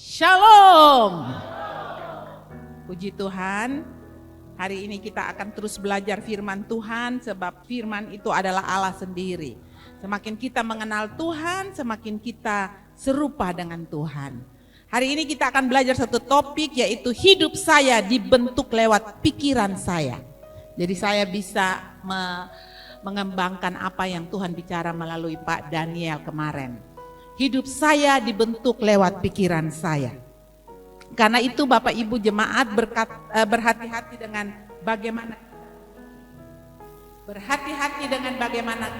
Shalom. Puji Tuhan, hari ini kita akan terus belajar firman Tuhan, sebab firman itu adalah Allah sendiri. Semakin kita mengenal Tuhan, semakin kita serupa dengan Tuhan. Hari ini kita akan belajar satu topik, yaitu hidup saya dibentuk lewat pikiran saya. Jadi saya bisa mengembangkan apa yang Tuhan bicara melalui Pak Daniel kemarin. Hidup saya dibentuk lewat pikiran saya. Karena itu Bapak Ibu jemaat berhati-hati dengan bagaimana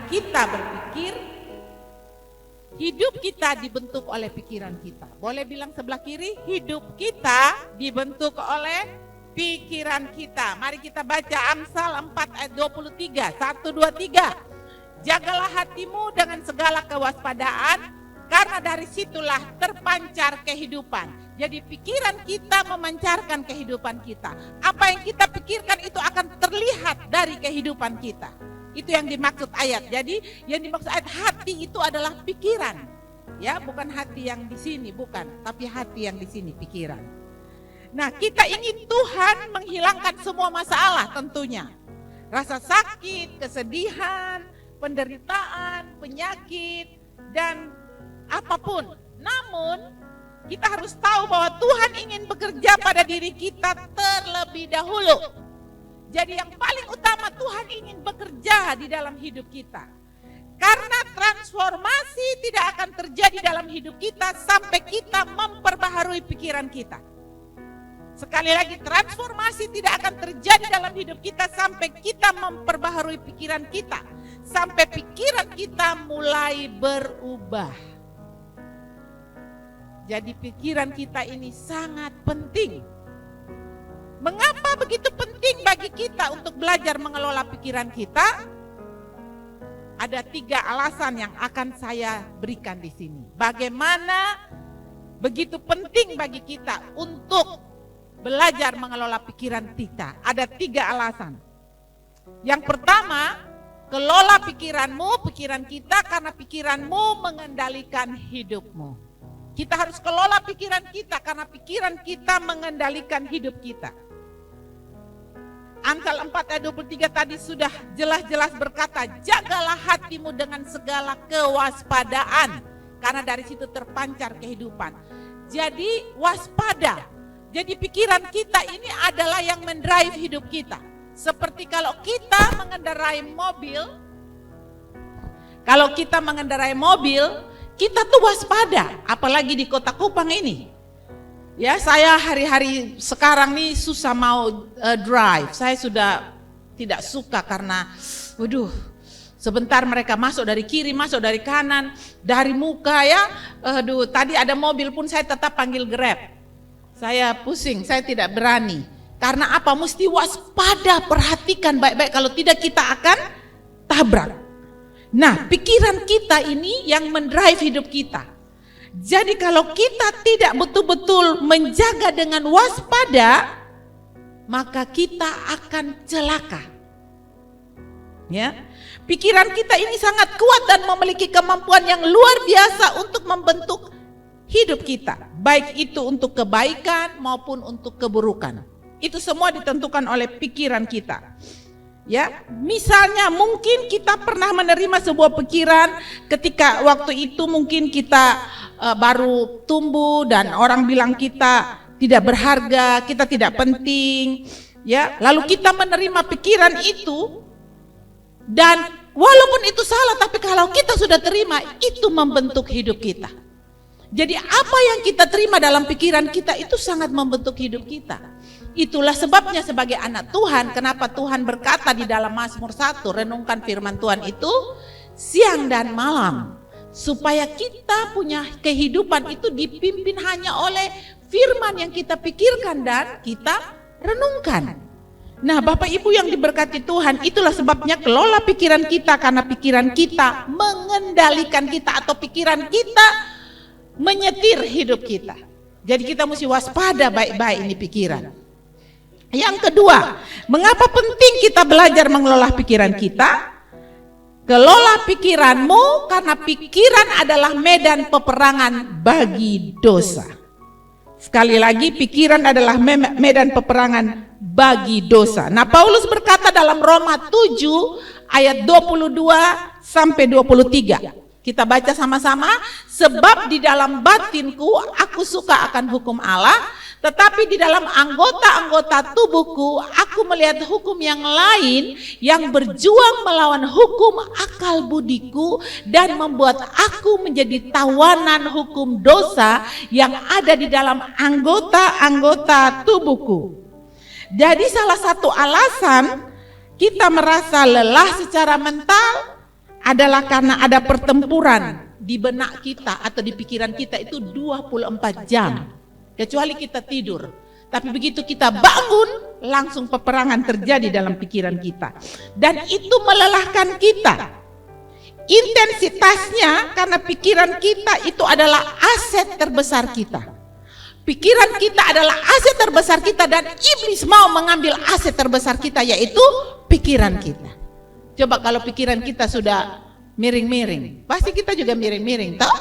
kita berpikir. Hidup kita dibentuk oleh pikiran kita. Boleh bilang sebelah kiri, hidup kita dibentuk oleh pikiran kita. Mari kita baca Amsal 4 ayat 23. 1, 2, 3. Jagalah hatimu dengan segala kewaspadaan, karena dari situlah terpancar kehidupan. Jadi pikiran kita memancarkan kehidupan kita. Apa yang kita pikirkan itu akan terlihat dari kehidupan kita. Itu yang dimaksud ayat. Jadi yang dimaksud ayat hati itu adalah pikiran. Ya, bukan hati yang di sini, bukan. Tapi hati yang di sini, pikiran. Nah, kita ingin Tuhan menghilangkan semua masalah tentunya. Rasa sakit, kesedihan, penderitaan, penyakit, dan apapun. Namun kita harus tahu bahwa Tuhan ingin bekerja pada diri kita terlebih dahulu. Jadi yang paling utama Tuhan ingin bekerja di dalam hidup kita. Karena transformasi tidak akan terjadi dalam hidup kita sampai kita memperbaharui pikiran kita. Sekali lagi, transformasi tidak akan terjadi dalam hidup kita sampai kita memperbaharui pikiran kita. Sampai pikiran kita mulai berubah. Jadi pikiran kita ini sangat penting. Mengapa begitu penting bagi kita untuk belajar mengelola pikiran kita? Ada 3 alasan yang akan saya berikan di sini. Bagaimana begitu penting bagi kita untuk belajar mengelola pikiran kita. Ada 3 alasan. Yang pertama, kelola pikiran kita karena pikiranmu mengendalikan hidupmu. Kita harus kelola pikiran kita karena pikiran kita mengendalikan hidup kita. Amsal 4 ayat 23 tadi sudah jelas-jelas berkata, jagalah hatimu dengan segala kewaspadaan, karena dari situ terpancar kehidupan. Jadi waspada. Jadi pikiran kita ini adalah yang mendrive hidup kita. Seperti kalau kita mengendarai mobil, kita tuh waspada, apalagi di Kota Kupang ini. Ya, saya hari-hari sekarang nih susah mau drive. Saya sudah tidak suka karena sebentar mereka masuk dari kiri, masuk dari kanan, dari muka ya. Tadi ada mobil pun saya tetap panggil Grab. Saya pusing, saya tidak berani. Karena apa? Mesti waspada, perhatikan baik-baik, kalau tidak kita akan tabrak. Nah, pikiran kita ini yang mendrive hidup kita. Jadi kalau kita tidak betul-betul menjaga dengan waspada, maka kita akan celaka. Ya. Pikiran kita ini sangat kuat dan memiliki kemampuan yang luar biasa untuk membentuk hidup kita, baik itu untuk kebaikan maupun untuk keburukan. Itu semua ditentukan oleh pikiran kita. Ya, misalnya mungkin kita pernah menerima sebuah pikiran ketika waktu itu mungkin kita baru tumbuh dan orang bilang kita tidak berharga, kita tidak penting, ya. Lalu kita menerima pikiran itu dan walaupun itu salah, tapi kalau kita sudah terima, itu membentuk hidup kita. Jadi apa yang kita terima dalam pikiran kita itu sangat membentuk hidup kita. Itulah sebabnya sebagai anak Tuhan, kenapa Tuhan berkata di dalam Mazmur 1, renungkan firman Tuhan itu siang dan malam. Supaya kita punya kehidupan itu dipimpin hanya oleh firman yang kita pikirkan dan kita renungkan. Nah, Bapak Ibu yang diberkati Tuhan, itulah sebabnya kelola pikiran kita, karena pikiran kita mengendalikan kita atau pikiran kita menyetir hidup kita. Jadi kita mesti waspada baik-baik ini pikiran. Yang kedua, mengapa penting kita belajar mengelola pikiran kita? Kelola pikiranmu karena pikiran adalah medan peperangan bagi dosa. Sekali lagi, pikiran adalah medan peperangan bagi dosa. Nah, Paulus berkata dalam Roma 7 ayat 22 sampai 23. Kita baca sama-sama. Sebab di dalam batinku aku suka akan hukum Allah, tetapi di dalam anggota-anggota tubuhku aku melihat hukum yang lain yang berjuang melawan hukum akal budiku dan membuat aku menjadi tawanan hukum dosa yang ada di dalam anggota-anggota tubuhku. Jadi salah satu alasan kita merasa lelah secara mental adalah karena ada pertempuran di benak kita atau di pikiran kita itu 24 jam. Kecuali kita tidur. Tapi begitu kita bangun, langsung peperangan terjadi dalam pikiran kita. Dan itu melelahkan kita. Intensitasnya karena pikiran kita itu adalah aset terbesar kita. Pikiran kita adalah aset terbesar kita dan iblis mau mengambil aset terbesar kita, yaitu pikiran kita. Coba kalau pikiran kita sudah miring-miring, pasti kita juga miring-miring, toh?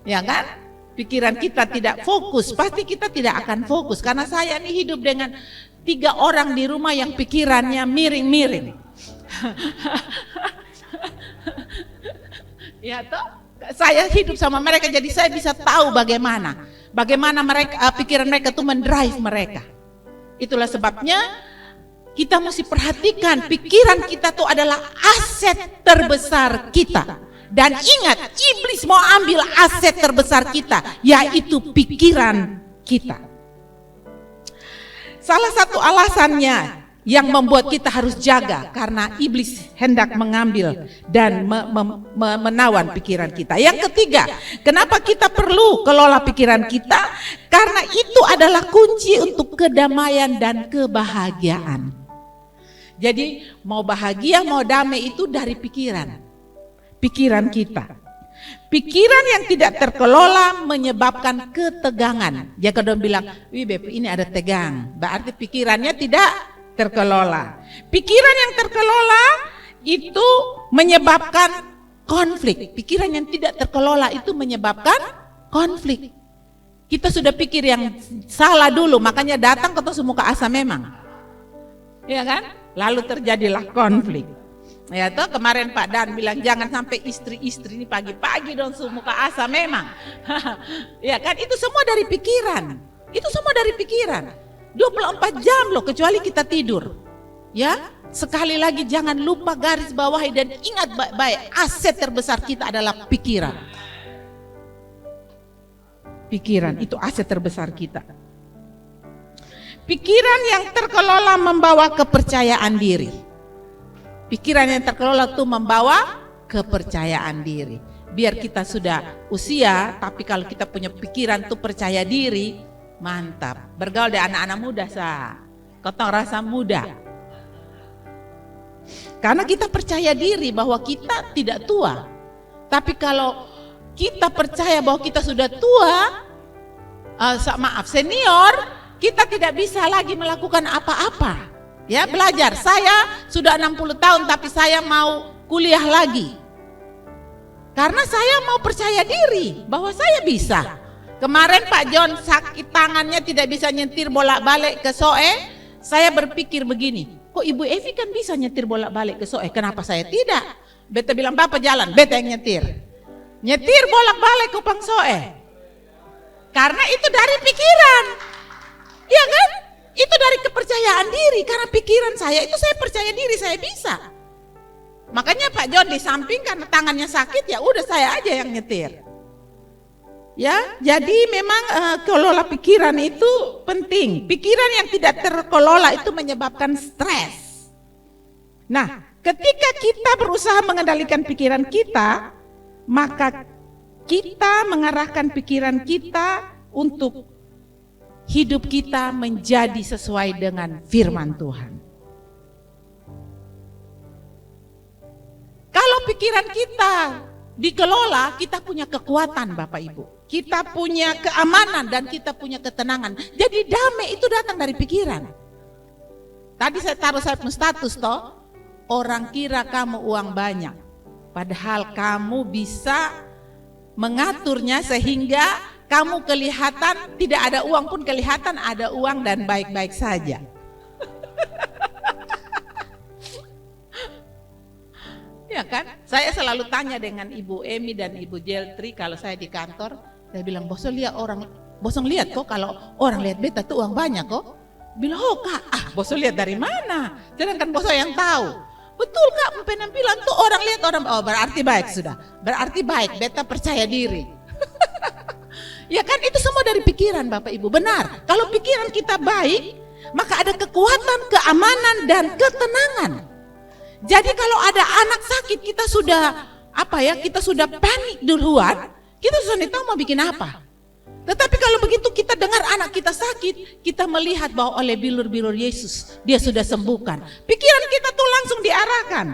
Ya kan? Pikiran kita tidak fokus, pasti kita tidak akan fokus. Karena saya ini hidup dengan 3 orang di rumah yang pikirannya miring-miring. Ya toh? Saya hidup sama mereka, jadi saya bisa tahu bagaimana mereka, pikiran mereka itu mendrive mereka. Itulah sebabnya kita mesti perhatikan pikiran kita itu adalah aset terbesar kita. Dan ingat, iblis mau ambil aset terbesar kita, yaitu pikiran kita. Salah satu alasannya yang membuat kita harus jaga, karena iblis hendak mengambil dan menawan pikiran kita. Yang ketiga, kenapa kita perlu kelola pikiran kita? Karena itu adalah kunci untuk kedamaian dan kebahagiaan. Jadi mau bahagia, mau damai itu dari pikiran kita. Pikiran yang tidak terkelola menyebabkan ketegangan. Dia kadang bilang, wih Beb, ini ada tegang, berarti pikirannya tidak terkelola. Pikiran yang terkelola itu menyebabkan konflik. Pikiran yang tidak terkelola itu menyebabkan konflik. Kita sudah pikir yang salah dulu, makanya datang ketemu muka asa memang. Ya kan? Lalu terjadilah konflik. Ya toh, kemarin Pak Dan bilang jangan sampai istri-istri ini pagi-pagi dong muka asa memang. Ya kan, itu semua dari pikiran. Itu semua dari pikiran. 24 jam loh, kecuali kita tidur. Ya, sekali lagi jangan lupa garis bawahi dan ingat baik-baik, aset terbesar kita adalah pikiran. Pikiran itu aset terbesar kita. Pikiran yang terkelola membawa kepercayaan diri. Pikiran yang terkelola itu membawa kepercayaan diri. Biar kita sudah usia, tapi kalau kita punya pikiran tuh percaya diri, mantap. Bergaul dengan anak-anak muda kotong rasa muda. Karena kita percaya diri bahwa kita tidak tua. Tapi kalau kita percaya bahwa kita sudah tua, senior, kita tidak bisa lagi melakukan apa-apa. Ya, belajar. Saya sudah 60 tahun tapi saya mau kuliah lagi. Karena saya mau percaya diri bahwa saya bisa. Kemarin Pak John sakit tangannya tidak bisa nyetir bolak-balik ke Soe. Saya berpikir begini, kok Ibu Evi kan bisa nyetir bolak-balik ke Soe, kenapa saya tidak? Beta bilang, Bapak jalan, beta yang nyetir. Nyetir bolak-balik ke Pang Soe. Karena itu dari pikiran. Iya kan? Itu dari kepercayaan diri, karena pikiran saya itu saya percaya diri saya bisa. Makanya Pak John di samping karena tangannya sakit, ya udah saya aja yang nyetir. Ya, jadi memang kelola pikiran itu penting. Pikiran yang tidak terkelola itu menyebabkan stres. Nah, ketika kita berusaha mengendalikan pikiran kita, maka kita mengarahkan pikiran kita untuk hidup kita menjadi sesuai dengan firman Tuhan. Kalau pikiran kita dikelola, kita punya kekuatan Bapak Ibu. Kita punya keamanan dan kita punya ketenangan. Jadi damai itu datang dari pikiran. Tadi saya taruh saya pun status toh, orang kira kamu uang banyak. Padahal kamu bisa mengaturnya sehingga kamu kelihatan tidak ada uang pun kelihatan ada uang dan baik-baik saja. Ya kan? Saya selalu tanya dengan Ibu Emi dan Ibu Jeltri kalau saya di kantor, saya bilang, Bosong lihat kok kalau orang lihat beta tuh uang banyak kok. Bilang, oh Kak, Bosong lihat dari mana? Sedangkan Bosong yang tahu. Betul Kak, penampilan tuh orang lihat oh berarti baik sudah. Berarti baik, beta percaya diri. Ya kan, itu semua dari pikiran Bapak Ibu. Benar, kalau pikiran kita baik, maka ada kekuatan, keamanan dan ketenangan. Jadi kalau ada anak sakit, kita sudah panik duluan, kita sudah tahu mau bikin apa. Tetapi kalau begitu kita dengar anak kita sakit, kita melihat bahwa oleh bilur-bilur Yesus dia sudah sembuhkan. Pikiran kita tuh langsung diarahkan.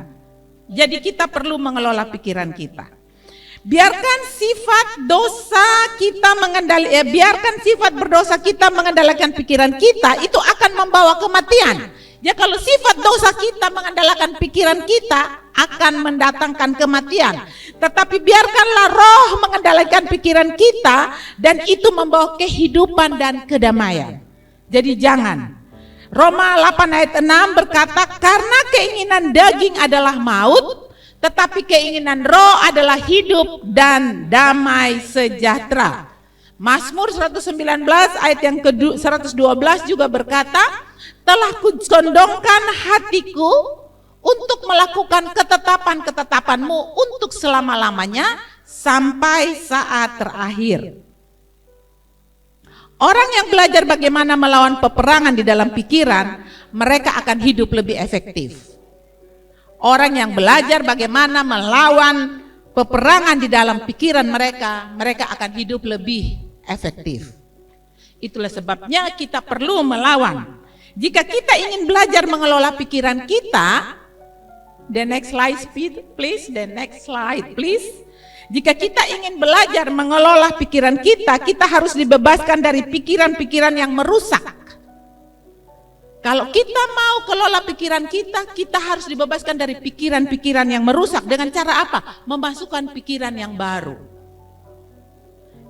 Jadi kita perlu mengelola pikiran kita. Biarkan sifat berdosa kita mengendalikan pikiran kita, itu akan membawa kematian. Ya kalau sifat dosa kita mengandalkan pikiran kita akan mendatangkan kematian. Tetapi biarkanlah Roh mengendalikan pikiran kita dan itu membawa kehidupan dan kedamaian. Jadi jangan. Roma 8 ayat 6 berkata, karena keinginan daging adalah maut, tetapi keinginan Roh adalah hidup dan damai sejahtera. Mazmur 119 ayat yang ke-112 juga berkata, telah kukondongkan hatiku untuk melakukan ketetapan-ketetapanmu untuk selama-lamanya sampai saat terakhir. Orang yang belajar bagaimana melawan peperangan di dalam pikiran, mereka akan hidup lebih efektif. Orang yang belajar bagaimana melawan peperangan di dalam pikiran mereka, mereka akan hidup lebih efektif. Itulah sebabnya kita perlu melawan. Jika kita ingin belajar mengelola pikiran kita, the next slide please. Jika kita ingin belajar mengelola pikiran kita, kita harus dibebaskan dari pikiran-pikiran yang merusak. Kalau kita mau kelola pikiran kita, kita harus dibebaskan dari pikiran-pikiran yang merusak. Dengan cara apa? Memasukkan pikiran yang baru.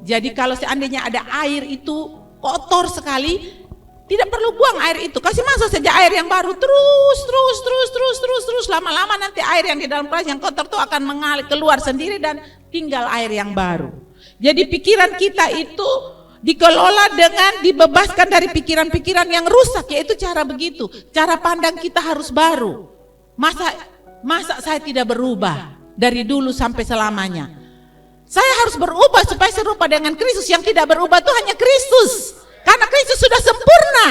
Jadi kalau seandainya ada air itu kotor sekali, tidak perlu buang air itu, kasih masuk saja air yang baru, terus lama-lama nanti air yang di dalam gelas yang kotor itu akan mengalir keluar sendiri dan tinggal air yang baru. Jadi pikiran kita itu dikelola dengan dibebaskan dari pikiran-pikiran yang rusak, yaitu cara begitu. Cara pandang kita harus baru. Masa saya tidak berubah dari dulu sampai selamanya? Saya harus berubah supaya serupa dengan Kristus. Yang tidak berubah itu hanya Kristus. Karena Kristus sudah sempurna.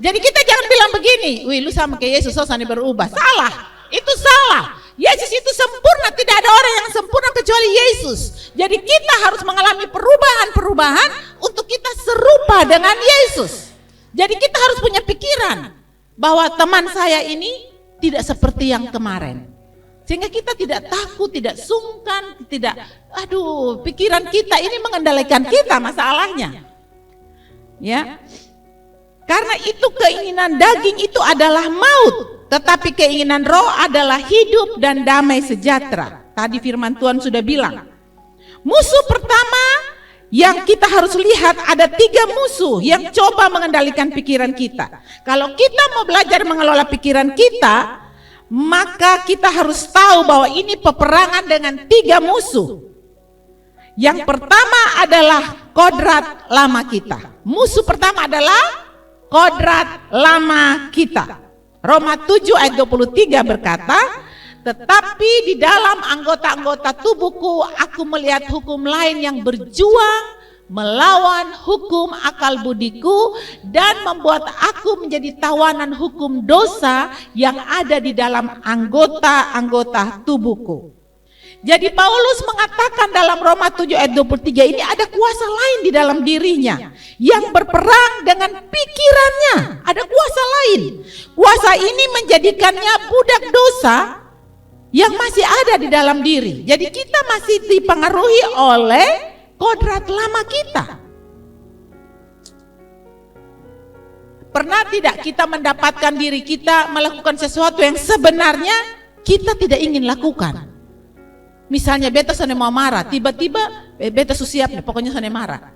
Jadi kita jangan bilang begini, wih lu sama kayak Yesus, soalnya berubah. Salah, itu salah. Yesus itu sempurna, tidak ada orang yang sempurna kecuali Yesus. Jadi kita harus mengalami perubahan-perubahan untuk kita serupa dengan Yesus. Jadi kita harus punya pikiran bahwa teman saya ini tidak seperti yang kemarin. Sehingga kita tidak takut, tidak sungkan, pikiran kita ini mengendalikan kita masalahnya. Ya, karena itu keinginan daging itu adalah maut, tetapi keinginan Roh adalah hidup dan damai sejahtera. Tadi firman Tuhan sudah bilang, musuh pertama yang kita harus lihat, ada 3 musuh yang coba mengendalikan pikiran kita. Kalau kita mau belajar mengelola pikiran kita, maka kita harus tahu bahwa ini peperangan dengan 3 musuh. Yang pertama adalah kodrat lama kita. Musuh pertama adalah kodrat lama kita. Roma 7 ayat 23 berkata, tetapi di dalam anggota-anggota tubuhku aku melihat hukum lain yang berjuang melawan hukum akal budiku dan membuat aku menjadi tawanan hukum dosa yang ada di dalam anggota-anggota tubuhku. Jadi Paulus mengatakan dalam Roma 7 ayat 23 ini ada kuasa lain di dalam dirinya yang berperang dengan pikirannya. Ada kuasa lain. Kuasa ini menjadikannya budak dosa yang masih ada di dalam diri. Jadi kita masih dipengaruhi oleh kodrat lama kita. Pernah tidak kita mendapatkan diri kita melakukan sesuatu yang sebenarnya kita tidak ingin lakukan? Misalnya beta sana mau marah, tiba-tiba beta siap nih, pokoknya sana marah.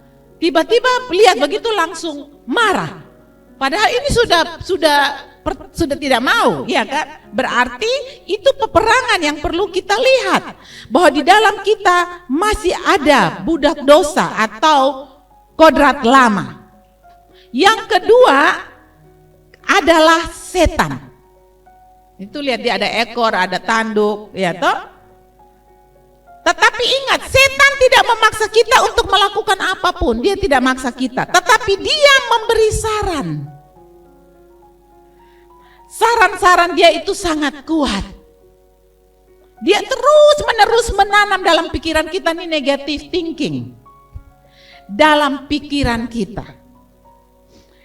Tiba-tiba lihat begitu langsung marah. Padahal ini sudah tidak mau, ya kan? Berarti itu peperangan yang perlu kita lihat, bahwa di dalam kita masih ada budak dosa atau kodrat lama. Yang kedua adalah setan. Itu lihat dia ada ekor, ada tanduk, ya toh? Tetapi ingat, setan tidak memaksa kita untuk melakukan apapun. Dia tidak maksa kita, tetapi dia memberi saran. Saran-saran dia itu sangat kuat. Dia terus-menerus menanam dalam pikiran kita nih negative thinking. Dalam pikiran kita.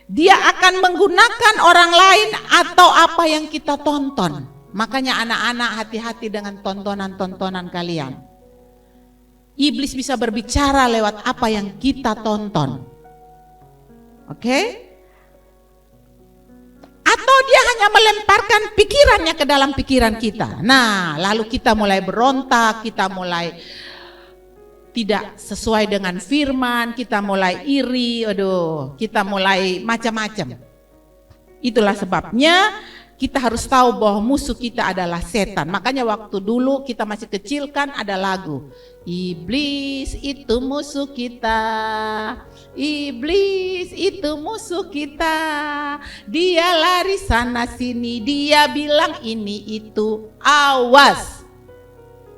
Dia akan menggunakan orang lain atau apa yang kita tonton. Makanya anak-anak hati-hati dengan tontonan-tontonan kalian. Iblis bisa berbicara lewat apa yang kita tonton. Oke? Atau dia hanya melemparkan pikirannya ke dalam pikiran kita. Nah, lalu kita mulai berontak, kita mulai tidak sesuai dengan firman, kita mulai iri, kita mulai macam-macam. Itulah sebabnya kita harus tahu bahwa musuh kita adalah setan. Makanya waktu dulu kita masih kecil kan ada lagu. Iblis itu musuh kita. Iblis itu musuh kita. Dia lari sana sini, dia bilang ini itu. Awas.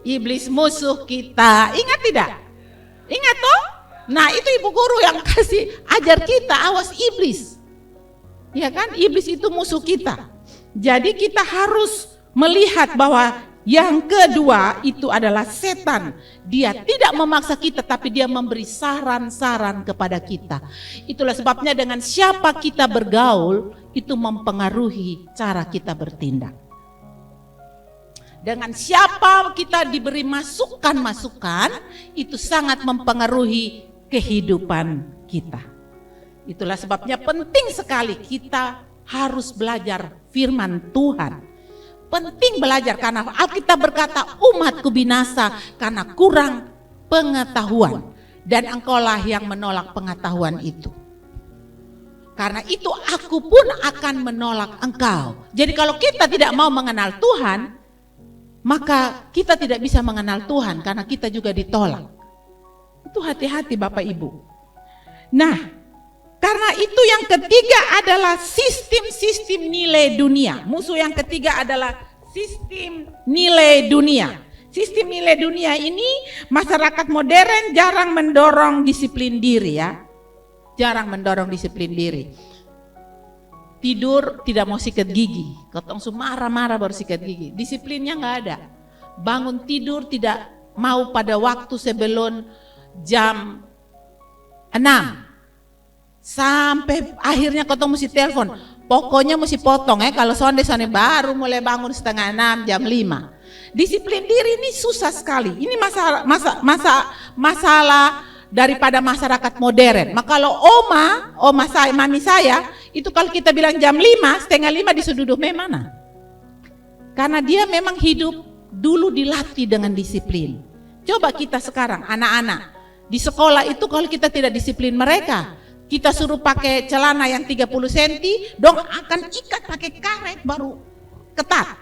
Iblis musuh kita. Ingat tidak? Ingat toh? Nah, itu ibu guru yang kasih ajar kita, awas iblis. Ya kan? Iblis itu musuh kita. Jadi kita harus melihat bahwa yang kedua itu adalah setan. Dia tidak memaksa kita, tapi dia memberi saran-saran kepada kita. Itulah sebabnya dengan siapa kita bergaul itu mempengaruhi cara kita bertindak. Dengan siapa kita diberi masukan-masukan itu sangat mempengaruhi kehidupan kita. Itulah sebabnya penting sekali kita harus belajar firman Tuhan. Penting belajar karena Alkitab berkata umatku binasa karena kurang pengetahuan. Dan engkaulah yang menolak pengetahuan itu. Karena itu aku pun akan menolak engkau. Jadi kalau kita tidak mau mengenal Tuhan, maka kita tidak bisa mengenal Tuhan karena kita juga ditolak. Itu hati-hati Bapak Ibu. Nah, karena itu yang ketiga adalah sistem-sistem nilai dunia. Musuh yang ketiga adalah sistem nilai dunia. Sistem nilai dunia ini masyarakat modern jarang mendorong disiplin diri ya. Jarang mendorong disiplin diri. Tidur tidak mau sikat gigi. Ketong marah-marah baru sikat gigi. Disiplinnya nggak ada. Bangun tidur tidak mau pada waktu sebelum jam 6. Sampai akhirnya ketong mesti telepon. Pokoknya mesti potong kalau sonde baru mulai bangun setengah 6 jam 5. Disiplin diri ini susah sekali. Ini masalah daripada masyarakat modern. Maka kalau mami saya itu kalau kita bilang jam 5, setengah 5 disuduh mana? Karena dia memang hidup dulu dilatih dengan disiplin. Coba kita sekarang anak-anak di sekolah itu kalau kita tidak disiplin mereka, kita suruh pakai celana yang 30 cm, dong akan ikat pakai karet baru ketat.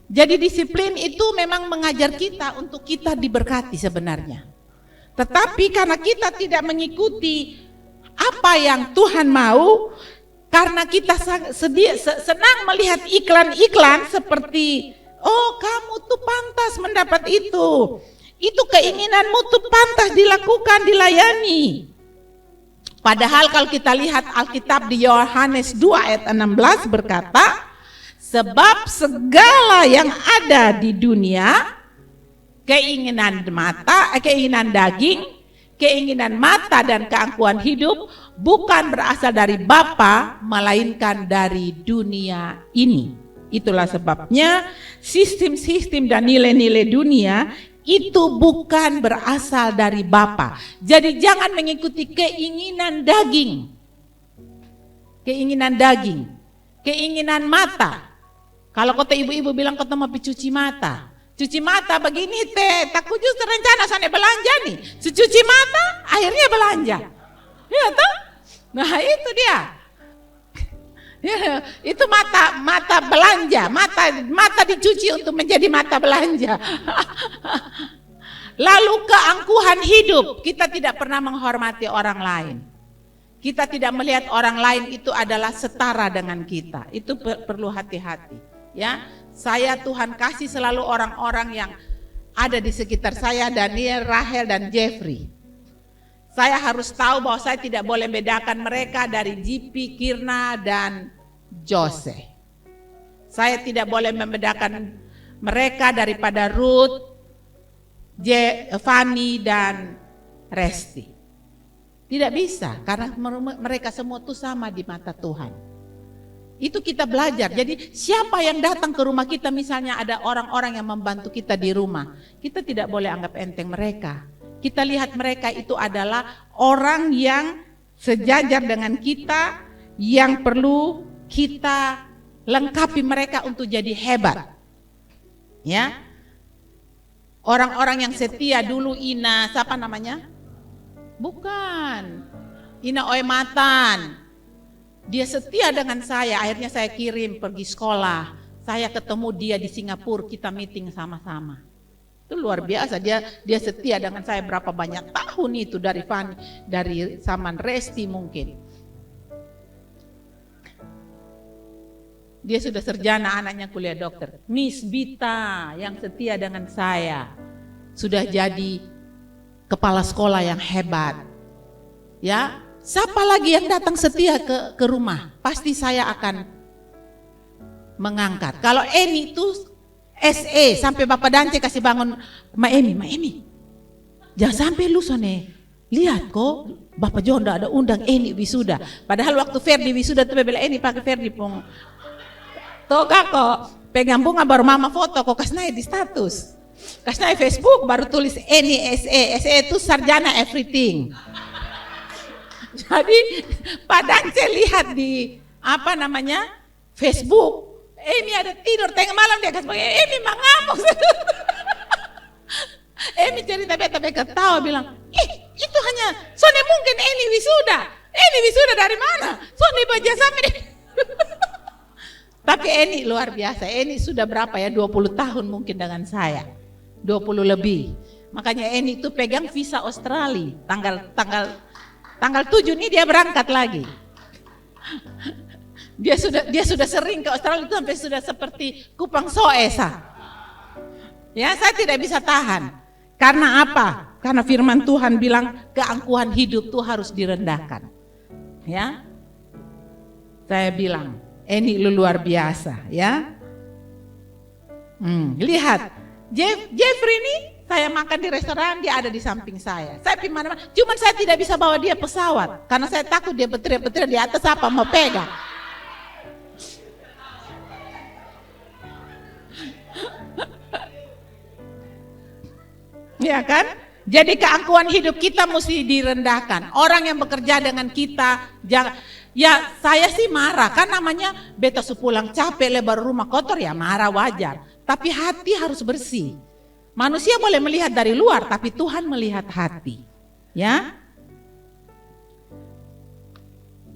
Jadi disiplin itu memang mengajar kita untuk kita diberkati sebenarnya. Tetapi karena kita tidak mengikuti apa yang Tuhan mau, karena kita senang melihat iklan-iklan seperti, oh kamu tuh pantas mendapat itu keinginanmu tuh pantas dilakukan, dilayani. Padahal kalau kita lihat Alkitab di Yohanes 2 ayat 16 berkata, sebab segala yang ada di dunia, keinginan daging, keinginan mata dan keangkuhan hidup bukan berasal dari Bapa melainkan dari dunia ini. Itulah sebabnya sistem-sistem dan nilai-nilai dunia itu bukan berasal dari Bapa. Jadi jangan mengikuti keinginan daging. Keinginan mata. Kalau kata ibu-ibu bilang kata mau cuci mata. Cuci mata begini teh, takut justru rencana sana belanja nih. Cuci mata akhirnya belanja. Ya toh? Nah itu dia. Ya, itu mata belanja, mata dicuci untuk menjadi mata belanja. Lalu keangkuhan hidup, kita tidak pernah menghormati orang lain. Kita tidak melihat orang lain itu adalah setara dengan kita. Itu perlu hati-hati. Ya, saya Tuhan kasih selalu orang-orang yang ada di sekitar saya, Daniel, Rahel, dan Jeffrey. Saya harus tahu bahwa saya tidak boleh bedakan mereka dari JP, Kirna, dan Jose. Saya tidak boleh membedakan mereka daripada Ruth, Fanny, dan Resti. Tidak bisa, karena mereka semua itu sama di mata Tuhan. Itu kita belajar. Jadi siapa yang datang ke rumah kita, misalnya ada orang-orang yang membantu kita di rumah, kita tidak boleh anggap enteng mereka. Kita lihat mereka itu adalah orang yang sejajar dengan kita, yang perlu kita lengkapi mereka untuk jadi hebat. Ya, orang-orang yang setia dulu Ina, siapa namanya? Bukan, Ina Oematan. Dia setia dengan saya, akhirnya saya kirim pergi sekolah. Saya ketemu dia di Singapura, kita meeting sama-sama. Itu luar biasa, dia setia dengan saya berapa banyak tahun itu dari Fanny, dari zaman Resti mungkin. Dia sudah sarjana, anaknya kuliah dokter. Miss Bita yang setia dengan saya sudah jadi kepala sekolah yang hebat. Ya, siapa lagi yang datang setia ke rumah? Pasti saya akan mengangkat. Kalau Eni itu SE sampai Bapak Dance kasih bangun, Ma Emi, jangan sampai lu sone lihat kok Bapak John ada undang Eni wisuda. Padahal waktu Ferdi wisuda tuh bela Eni pakai Ferdi pung toga kok pegang bunga baru mama foto kok kasih di status, kasih Facebook baru tulis Eni SE itu sarjana everything. Jadi Pak Dance lihat di apa namanya Facebook, Emi ada tidur tengah malam dia kasih pakai Emi mengamuk. Emi cerita beta ketawa bilang, itu hanya Sone mungkin Eni wisuda dari mana? Sone baca sampai Tapi Eni luar biasa. Eni sudah berapa ya? 20 tahun mungkin dengan saya. 20 lebih. Makanya Eni itu pegang visa Australia. Tanggal 7 nih dia berangkat lagi. Dia sudah sering ke Australia itu sampai sudah seperti Kupang Soesa. Ya, saya tidak bisa tahan. Karena apa? Karena firman Tuhan bilang keangkuhan hidup tuh harus direndahkan. Ya. Saya bilang, Eni lu luar biasa, ya. Lihat, Jeffrey ini saya makan di restoran, dia ada di samping saya. Saya pergi mana-mana, cuman saya tidak bisa bawa dia pesawat karena saya takut dia berteriak-teriak di atas apa mau pegang. Ya kan? Jadi keangkuhan hidup kita mesti direndahkan. Orang yang bekerja dengan kita, jangan. Ya saya sih marah, kan namanya beta sepulang capek lebar rumah kotor ya marah wajar. Tapi hati harus bersih. Manusia boleh melihat dari luar, tapi Tuhan melihat hati. Ya.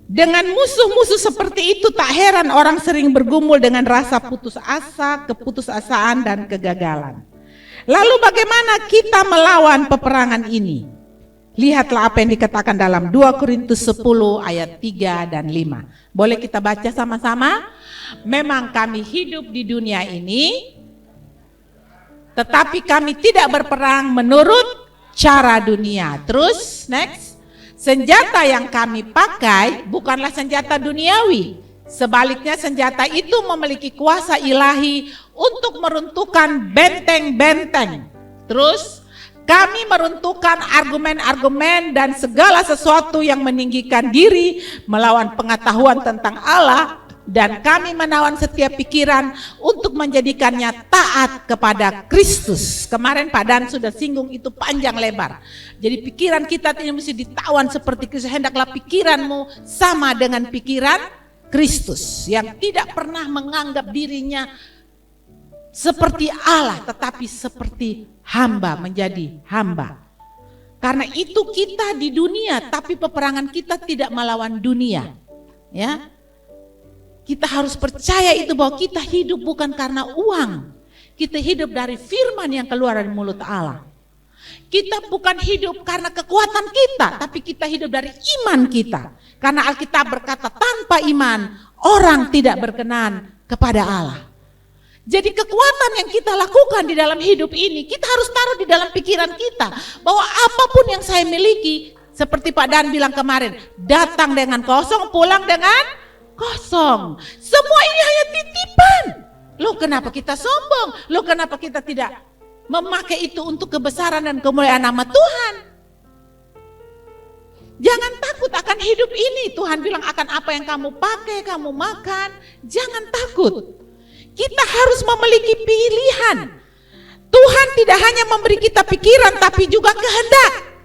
Dengan musuh-musuh seperti itu tak heran orang sering bergumul dengan rasa putus asa, keputusasaan dan kegagalan. Lalu bagaimana kita melawan peperangan ini? Lihatlah apa yang dikatakan dalam 2 Korintus 10 ayat 3 dan 5. Boleh kita baca sama-sama? Memang kami hidup di dunia ini, tetapi kami tidak berperang menurut cara dunia. Terus, next. Senjata yang kami pakai bukanlah senjata duniawi. Sebaliknya senjata itu memiliki kuasa ilahi untuk meruntuhkan benteng-benteng. Terus, kami meruntuhkan argumen-argumen dan segala sesuatu yang meninggikan diri melawan pengetahuan tentang Allah, dan kami menawan setiap pikiran untuk menjadikannya taat kepada Kristus. Kemarin Pak Dan sudah singgung itu panjang lebar. Jadi pikiran kita ini mesti ditawan seperti Kristus. Hendaklah pikiranmu sama dengan pikiran Kristus yang tidak pernah menganggap dirinya seperti Allah, tetapi seperti hamba, menjadi hamba. Karena itu kita di dunia, tapi peperangan kita tidak melawan dunia. Ya, kita harus percaya itu bahwa kita hidup bukan karena uang. Kita hidup dari firman yang keluar dari mulut Allah. Kita bukan hidup karena kekuatan kita, tapi kita hidup dari iman kita. Karena Alkitab berkata tanpa iman orang tidak berkenan kepada Allah. Jadi kekuatan yang kita lakukan di dalam hidup ini, kita harus taruh di dalam pikiran kita. Bahwa apapun yang saya miliki, seperti Pak Dan bilang kemarin, datang dengan kosong, pulang dengan kosong. Semua ini hanya titipan. Loh kenapa kita sombong? Loh kenapa kita tidak memakai itu untuk kebesaran dan kemuliaan nama Tuhan? Jangan takut akan hidup ini. Tuhan bilang akan apa yang kamu pakai, kamu makan. Jangan takut. Kita harus memiliki pilihan. Tuhan tidak hanya memberi kita pikiran tapi juga kehendak.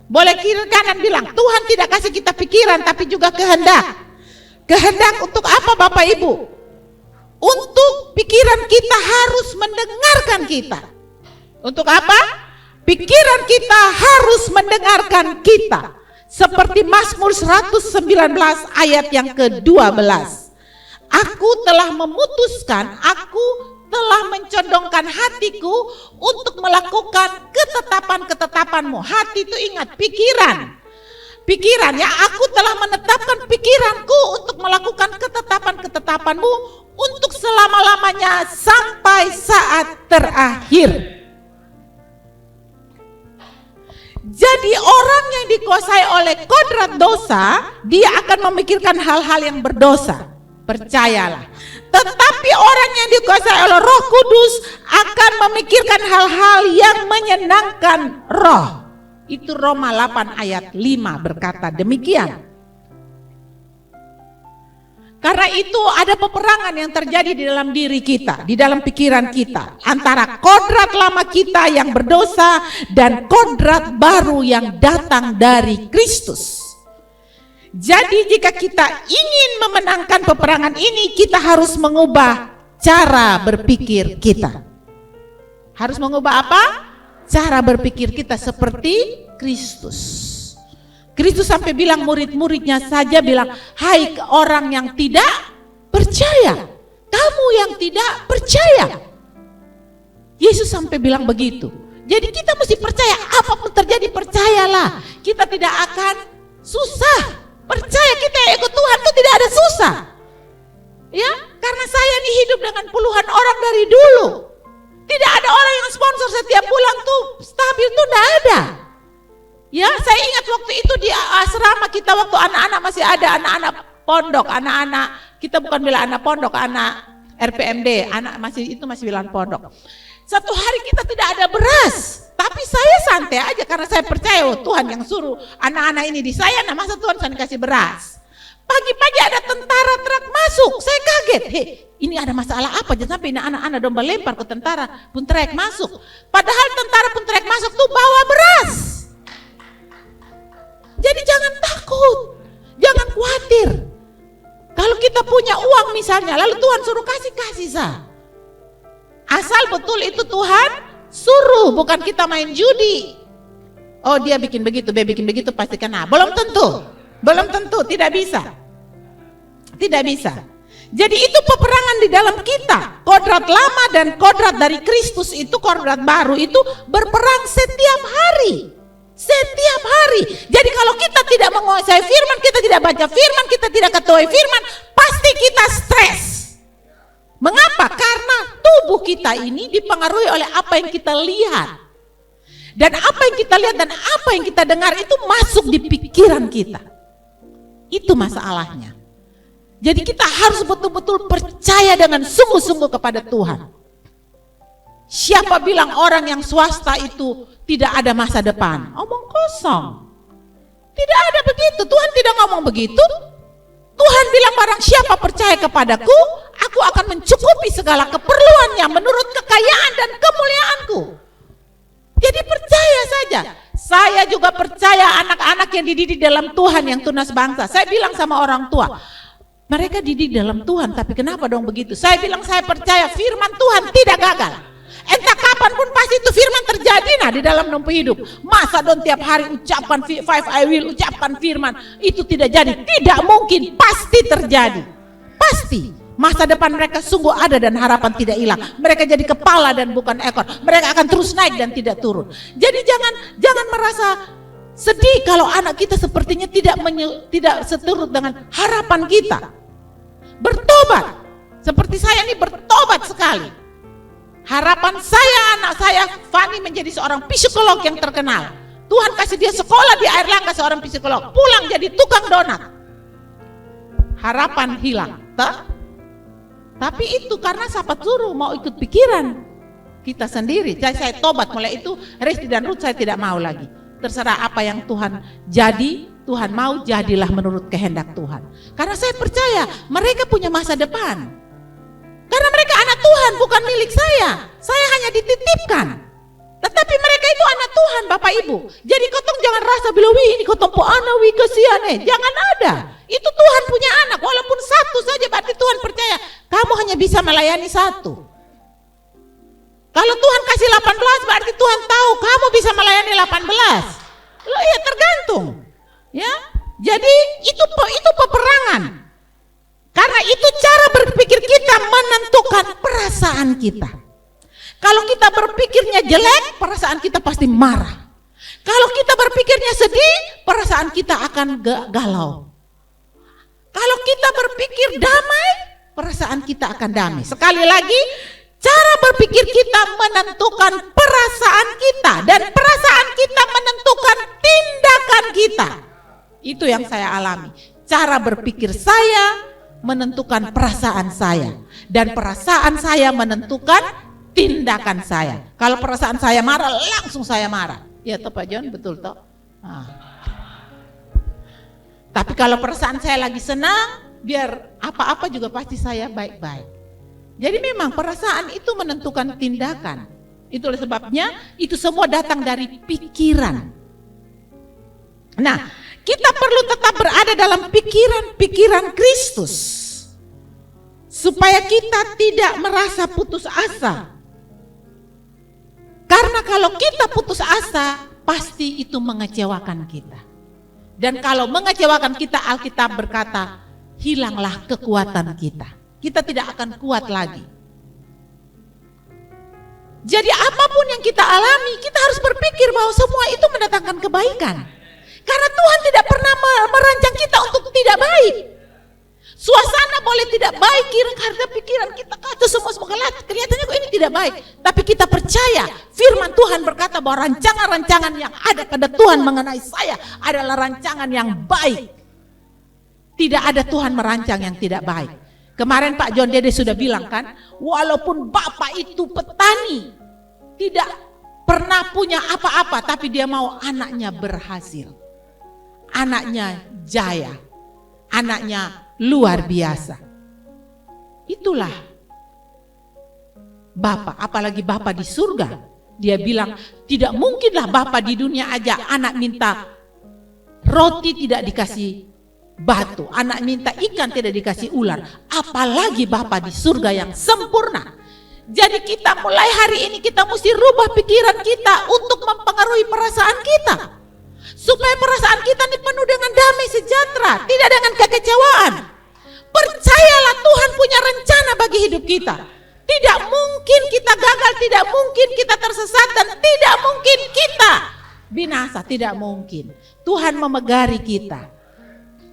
Boleh kiri kanan bilang, Tuhan tidak kasih kita pikiran tapi juga kehendak. Kehendak untuk apa Bapak Ibu? Untuk pikiran kita harus mendengarkan kita. Untuk apa? Pikiran kita harus mendengarkan kita. Seperti Mazmur 119 ayat yang ke-12. Aku telah memutuskan, aku telah mencondongkan hatiku untuk melakukan ketetapan-ketetapanmu. Hati itu ingat, pikiran. Pikiran ya, aku telah menetapkan pikiranku untuk melakukan ketetapan-ketetapanmu untuk selama-lamanya sampai saat terakhir. Jadi orang yang dikuasai oleh kodrat dosa, dia akan memikirkan hal-hal yang berdosa. Percayalah. Tetapi orang yang dikuasai oleh Roh Kudus akan memikirkan hal-hal yang menyenangkan roh. Itu Roma 8 ayat 5 berkata demikian. Karena itu ada peperangan yang terjadi di dalam diri kita, di dalam pikiran kita. Antara kodrat lama kita yang berdosa dan kodrat baru yang datang dari Kristus. Jadi jika kita ingin memenangkan peperangan ini, kita harus mengubah cara berpikir kita. Harus mengubah apa? Cara berpikir kita seperti Kristus. Kristus sampai bilang murid-muridnya saja bilang, hai orang yang tidak percaya, kamu yang tidak percaya. Yesus sampai bilang begitu. Jadi kita mesti percaya, apapun terjadi percayalah. Kita tidak akan susah. Percaya kita ikut Tuhan itu tidak ada susah. Ya, karena saya nih hidup dengan puluhan orang dari dulu. Tidak ada orang yang sponsor setiap bulan tuh stabil tuh tidak ada. Ya, saya ingat waktu itu di asrama kita waktu anak-anak masih ada anak-anak pondok, anak-anak kita bukan bilang anak pondok, anak RPMD, anak masih bilang pondok. Satu hari kita tidak ada beras. Tapi saya santai aja karena saya percaya Tuhan yang suruh anak-anak ini di saya, nah masa Tuhan saya kasih beras. Pagi-pagi ada tentara truk masuk, saya kaget. Ini ada masalah apa? Jangan sampai ini anak-anak domba lempar ke tentara pun truk masuk. Padahal tentara pun truk masuk tuh bawa beras. Jadi jangan takut, jangan khawatir. Kalau kita punya uang misalnya, lalu Tuhan suruh kasih sah. Asal betul itu Tuhan suruh, bukan kita main judi. Oh dia bikin begitu, dia bikin begitu pasti kena. Belum tentu, tidak bisa. Tidak bisa. Jadi itu peperangan di dalam kita. Kodrat lama dan kodrat dari Kristus itu, kodrat baru itu berperang setiap hari. Setiap hari. Jadi kalau kita tidak menguasai firman, kita tidak baca firman, kita tidak ketahui firman, pasti kita stres. Mengapa? Karena tubuh kita ini dipengaruhi oleh apa yang kita lihat. Dan apa yang kita lihat dan apa yang kita dengar itu masuk di pikiran kita. Itu masalahnya. Jadi kita harus betul-betul percaya dengan sungguh-sungguh kepada Tuhan. Siapa bilang orang yang swasta itu tidak ada masa depan? Omong kosong. Tidak ada begitu, Tuhan tidak ngomong begitu. Tuhan bilang barang siapa percaya kepadaku, aku akan mencukupi segala keperluannya menurut kekayaan dan kemuliaanku. Jadi percaya saja. Saya juga percaya anak-anak yang dididik dalam Tuhan yang tunas bangsa. Saya bilang sama orang tua, mereka dididik dalam Tuhan, tapi kenapa dong begitu? Saya bilang saya percaya firman Tuhan tidak gagal. Entah kapan pun pasti itu firman terjadi nah di dalam nomor hidup. Masa dong tiap hari ucapkan 5 I will, ucapkan firman, itu tidak jadi. Tidak mungkin, pasti terjadi. Pasti. Masa depan mereka sungguh ada dan harapan tidak hilang. Mereka jadi kepala dan bukan ekor. Mereka akan terus naik dan tidak turun. Jadi jangan merasa sedih kalau anak kita sepertinya tidak seturut dengan harapan kita. Bertobat. Seperti saya ini bertobat sekali. Harapan saya anak saya Fani menjadi seorang psikolog yang terkenal. Tuhan kasih dia sekolah di Airlangga seorang psikolog. Pulang jadi tukang donat. Harapan hilang. Tapi itu karena siapa suruh mau ikut pikiran kita sendiri. Saya tobat mulai itu, Resti dan Ruth saya tidak mau lagi. Terserah apa yang Tuhan jadi, Tuhan mau jadilah menurut kehendak Tuhan. Karena saya percaya mereka punya masa depan. Karena mereka anak Tuhan bukan milik saya. Saya hanya dititipkan. Tetapi mereka itu anak Tuhan Bapak Ibu. Jadi kotong jangan rasa bilang ini kotong po anak wi kesian jangan ada. Itu Tuhan punya anak walaupun satu saja berarti Tuhan percaya kamu hanya bisa melayani satu. Kalau Tuhan kasih 18 berarti Tuhan tahu kamu bisa melayani 18. Loh iya tergantung. Ya. Jadi itu peperangan. Karena itu cara berpikir kita menentukan perasaan kita. Kalau kita berpikirnya jelek, perasaan kita pasti marah. Kalau kita berpikirnya sedih, perasaan kita akan galau. Kalau kita berpikir damai, perasaan kita akan damai. Sekali lagi, cara berpikir kita menentukan perasaan kita. Dan perasaan kita menentukan tindakan kita. Itu yang saya alami. Cara berpikir saya menentukan perasaan saya. Dan perasaan saya menentukan tindakan saya. Kalau perasaan saya marah, langsung saya marah. Ya toh Pak John, betul toh? Tapi kalau perasaan saya lagi senang, biar apa-apa juga pasti saya baik-baik. Jadi memang perasaan itu menentukan tindakan. Itulah sebabnya itu semua datang dari pikiran. Nah, kita perlu tetap berada dalam pikiran Kristus. Supaya kita tidak merasa putus asa. Karena kalau kita putus asa, pasti itu mengecewakan kita. Dan kalau mengecewakan kita, Alkitab berkata, hilanglah kekuatan kita. Kita tidak akan kuat lagi. Jadi apapun yang kita alami, kita harus berpikir bahwa semua itu mendatangkan kebaikan. Karena Tuhan tidak pernah merancang kita untuk tidak baik. Suasana boleh tidak baik, karena pikiran kita kacau semua kelihatannya kok ini tidak baik. Tapi kita percaya firman Tuhan berkata bahwa rancangan-rancangan yang ada pada Tuhan mengenai saya adalah rancangan yang baik. Tidak ada Tuhan merancang yang tidak baik. Kemarin Pak John Dede sudah bilang kan, walaupun Bapak itu petani, tidak pernah punya apa-apa, tapi dia mau anaknya berhasil. Anaknya jaya, anaknya luar biasa. Itulah Bapak, apalagi Bapak di surga. Dia bilang tidak mungkinlah Bapak di dunia aja anak minta roti tidak dikasih batu, anak minta ikan tidak dikasih ular, apalagi Bapak di surga yang sempurna. Jadi kita mulai hari ini kita mesti rubah pikiran kita untuk mempengaruhi perasaan kita. Supaya perasaan kita ini penuh dengan damai sejahtera, tidak dengan kekecewaan. Percayalah Tuhan punya rencana bagi hidup kita. Tidak mungkin kita gagal, tidak mungkin kita tersesat, dan tidak mungkin kita binasa, tidak mungkin. Tuhan memegari kita.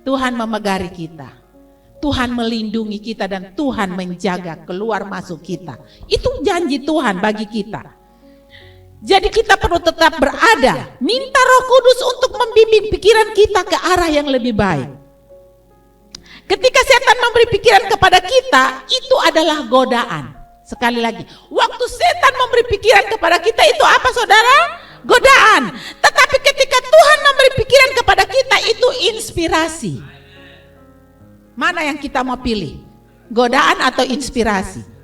Tuhan memegari kita. Tuhan melindungi kita dan Tuhan menjaga keluar masuk kita. Itu janji Tuhan bagi kita. Jadi kita perlu tetap berada, minta Roh Kudus untuk membimbing pikiran kita ke arah yang lebih baik. Ketika setan memberi pikiran kepada kita, itu adalah godaan. Sekali lagi, waktu setan memberi pikiran kepada kita itu apa saudara? Godaan. Tetapi ketika Tuhan memberi pikiran kepada kita itu inspirasi. Mana yang kita mau pilih? Godaan atau inspirasi?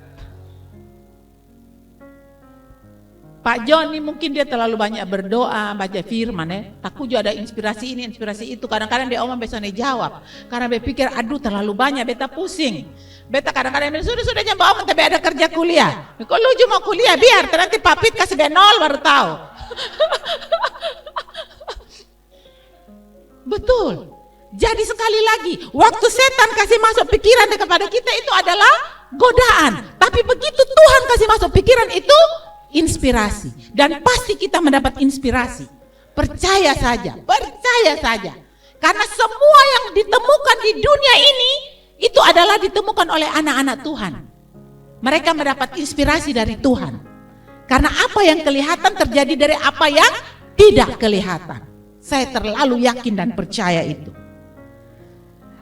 Pak John ini mungkin dia terlalu banyak berdoa, baca firman ya. Takut juga ada inspirasi ini, inspirasi itu. Kadang-kadang dia omong besok jawab. Karena dia pikir, aduh terlalu banyak, beta pusing. Beta kadang-kadang bilang, sudah jangan omong, tapi ada kerja kuliah. Kalau lu cuma kuliah, biar nanti papit kasih B0 baru tahu. Betul. Jadi sekali lagi, waktu setan kasih masuk pikiran kepada kita itu adalah godaan. Tapi begitu Tuhan kasih masuk pikiran itu inspirasi. Dan pasti kita mendapat inspirasi. Percaya saja, percaya saja. Karena semua yang ditemukan di dunia ini, itu adalah ditemukan oleh anak-anak Tuhan. Mereka mendapat inspirasi dari Tuhan. Karena apa yang kelihatan terjadi dari apa yang tidak kelihatan. Saya terlalu yakin dan percaya itu.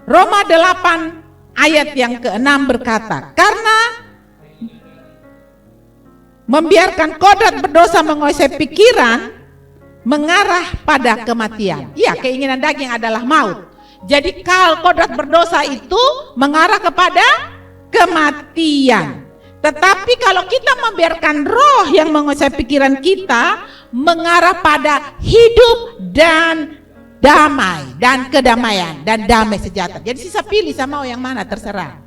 Roma 8 ayat yang ke-6 berkata, karena membiarkan kodrat berdosa menguasai pikiran mengarah pada kematian. Iya, keinginan daging adalah maut. Jadi kodrat berdosa itu mengarah kepada kematian. Tetapi kalau kita membiarkan roh yang menguasai pikiran kita mengarah pada hidup dan damai dan kedamaian dan damai sejahtera. Jadi sisa pilih sama mau yang mana terserah.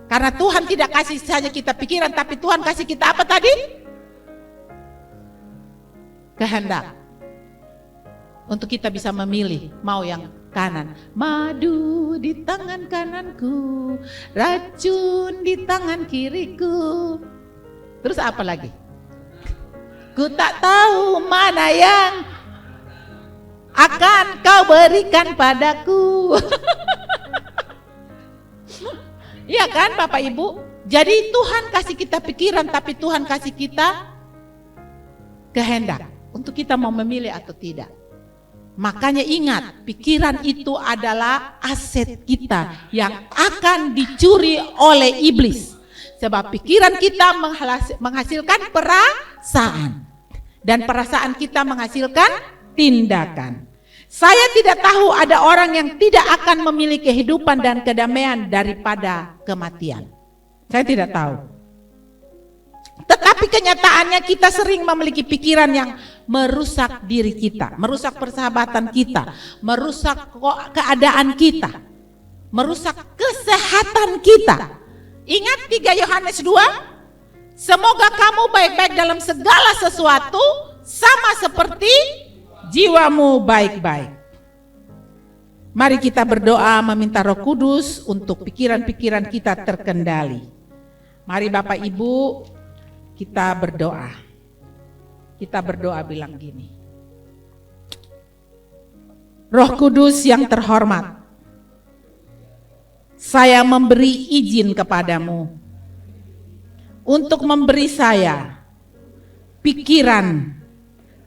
Karena Tuhan tidak kasih saja kita pikiran, tapi Tuhan kasih kita apa tadi? Kehendak. Untuk kita bisa memilih mau yang kanan. Madu di tangan kananku, racun di tangan kiriku. Terus apa lagi? Ku tak tahu mana yang akan kau berikan padaku. Iya kan Bapak Ibu? Jadi Tuhan kasih kita pikiran, tapi Tuhan kasih kita kehendak untuk kita mau memilih atau tidak. Makanya ingat, pikiran itu adalah aset kita yang akan dicuri oleh iblis. Sebab pikiran kita menghasilkan perasaan. Dan perasaan kita menghasilkan tindakan. Saya tidak tahu ada orang yang tidak akan memiliki kehidupan dan kedamaian daripada kematian. Saya tidak tahu. Tetapi kenyataannya kita sering memiliki pikiran yang merusak diri kita, merusak persahabatan kita, merusak keadaan kita, merusak kesehatan kita. Ingat 3 Yohanes 2? Semoga kamu baik-baik dalam segala sesuatu sama seperti jiwamu baik-baik. Mari kita berdoa meminta Roh Kudus untuk pikiran-pikiran kita terkendali. Mari Bapak Ibu kita berdoa. Kita berdoa bilang gini. Roh Kudus yang terhormat, saya memberi izin kepadamu untuk memberi saya pikiran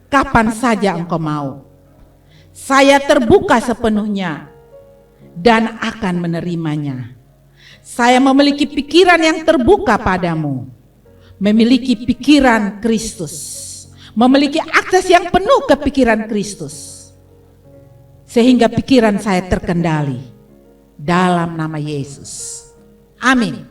kapan saja engkau mau. Saya terbuka sepenuhnya dan akan menerimanya. Saya memiliki pikiran yang terbuka padamu, memiliki pikiran Kristus, memiliki akses yang penuh ke pikiran Kristus, sehingga pikiran saya terkendali dalam nama Yesus. Amin.